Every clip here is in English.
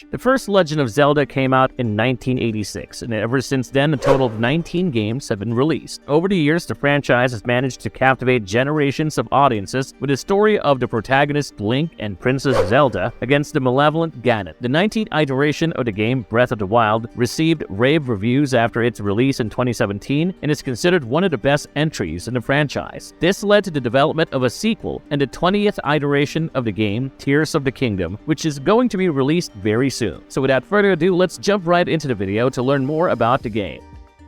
The first Legend of Zelda came out in 1986, and ever since then, a total of 19 games have been released. Over the years, the franchise has managed to captivate generations of audiences with the story of the protagonist Link and Princess Zelda against the malevolent Ganon. The 19th iteration of the game, Breath of the Wild, received rave reviews after its release in 2017 and is considered one of the best entries in the franchise. This led to the development of a sequel and the 20th iteration of the game, Tears of the Kingdom, which is going to be released very soon. So without further ado, let's jump right into the video to learn more about the game.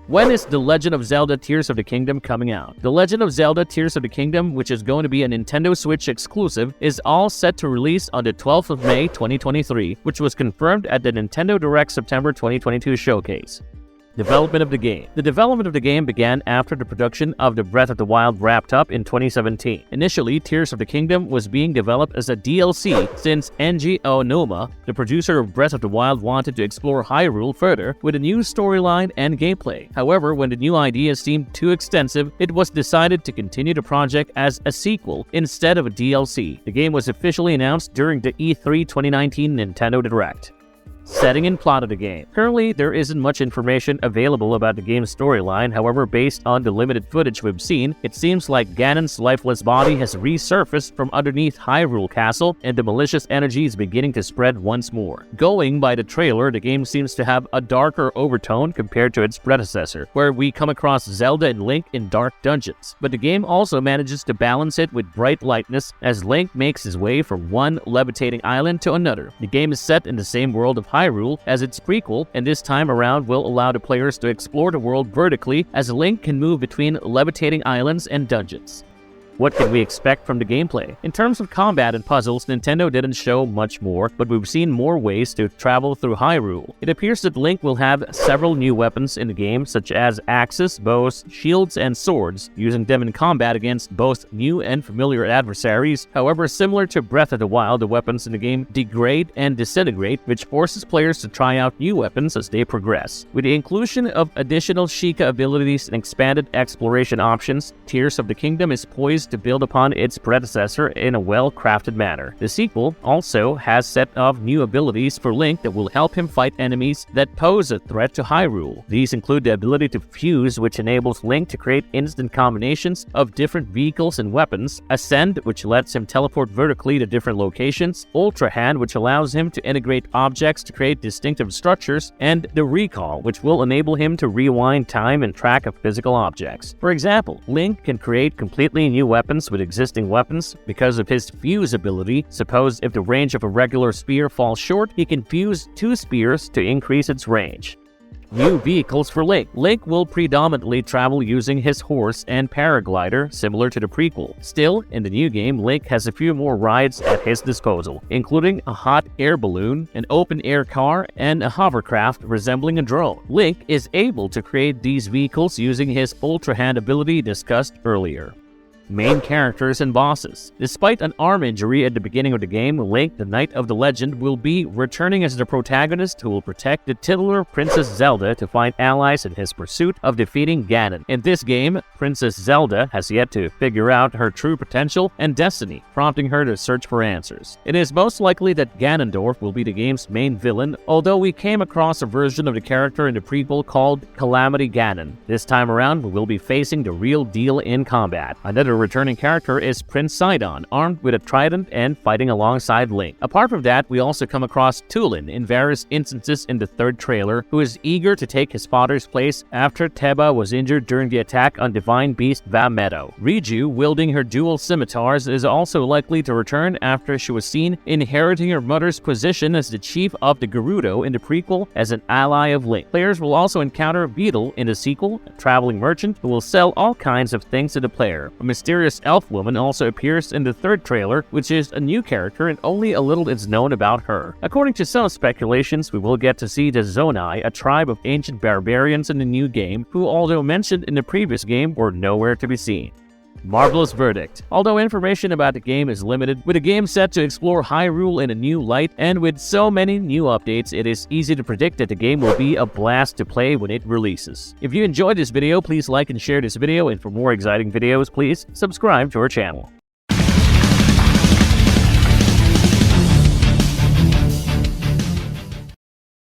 When is The Legend of Zelda Tears of the Kingdom coming out? The Legend of Zelda Tears of the Kingdom, which is going to be a Nintendo Switch exclusive, is all set to release on the 12th of May 2023, which was confirmed at the Nintendo Direct September 2022 showcase. Development of the game. The development of the game began after the production of the Breath of the Wild wrapped up in 2017. Initially, Tears of the Kingdom was being developed as a DLC since Eiji Aonuma, the producer of Breath of the Wild, wanted to explore Hyrule further with a new storyline and gameplay. However, when the new ideas seemed too extensive, it was decided to continue the project as a sequel instead of a DLC. The game was officially announced during the E3 2019 Nintendo Direct. Setting and plot of the game. Currently, there isn't much information available about the game's storyline. However, based on the limited footage we've seen, it seems like Ganon's lifeless body has resurfaced from underneath Hyrule Castle, and the malicious energy is beginning to spread once more. Going by the trailer, the game seems to have a darker overtone compared to its predecessor, where we come across Zelda and Link in dark dungeons. But the game also manages to balance it with bright lightness as Link makes his way from one levitating island to another. The game is set in the same world of Hyrule as its prequel, and this time around will allow the players to explore the world vertically as Link can move between levitating islands and dungeons. What can we expect from the gameplay? In terms of combat and puzzles, Nintendo didn't show much more, but we've seen more ways to travel through Hyrule. It appears that Link will have several new weapons in the game, such as axes, bows, shields, and swords, using them in combat against both new and familiar adversaries. However, similar to Breath of the Wild, the weapons in the game degrade and disintegrate, which forces players to try out new weapons as they progress. With the inclusion of additional Sheikah abilities and expanded exploration options, Tears of the Kingdom is poised to build upon its predecessor in a well-crafted manner. The sequel also has a set of new abilities for Link that will help him fight enemies that pose a threat to Hyrule. These include the ability to fuse, which enables Link to create instant combinations of different vehicles and weapons, Ascend, which lets him teleport vertically to different locations, Ultra Hand, which allows him to integrate objects to create distinctive structures, and the Recall, which will enable him to rewind time and track of physical objects. For example, Link can create completely new weapons with existing weapons because of his fuse ability. Suppose if the range of a regular spear falls short, he can fuse 2 spears to increase its range. New vehicles for Link. Link will predominantly travel using his horse and paraglider, similar to the prequel. Still, in the new game, Link has a few more rides at his disposal, including a hot air balloon, an open-air car, and a hovercraft resembling a drone. Link is able to create these vehicles using his Ultra Hand ability discussed earlier. Main characters and bosses. Despite an arm injury at the beginning of the game, Link, the Knight of the Legend, will be returning as the protagonist who will protect the titular Princess Zelda to find allies in his pursuit of defeating Ganon. In this game, Princess Zelda has yet to figure out her true potential and destiny, prompting her to search for answers. It is most likely that Ganondorf will be the game's main villain, although we came across a version of the character in the prequel called Calamity Ganon. This time around, we will be facing the real deal in combat. Another returning character is Prince Sidon, armed with a trident and fighting alongside Link. Apart from that, we also come across Tulin in various instances in the third trailer, who is eager to take his father's place after Teba was injured during the attack on Divine Beast Vam Meadow. Riju, wielding her dual scimitars, is also likely to return after she was seen inheriting her mother's position as the chief of the Gerudo in the prequel as an ally of Link. Players will also encounter Beetle in the sequel, a traveling merchant who will sell all kinds of things to the player. A mysterious elf woman also appears in the third trailer, which is a new character and only a little is known about her. According to some speculations, we will get to see the Zonai, a tribe of ancient barbarians in the new game, who, although mentioned in the previous game, were nowhere to be seen. Marvelous verdict. Although information about the game is limited, with the game set to explore Hyrule in a new light, and with so many new updates, it is easy to predict that the game will be a blast to play when it releases. If you enjoyed this video, please like and share this video, and for more exciting videos, please subscribe to our channel.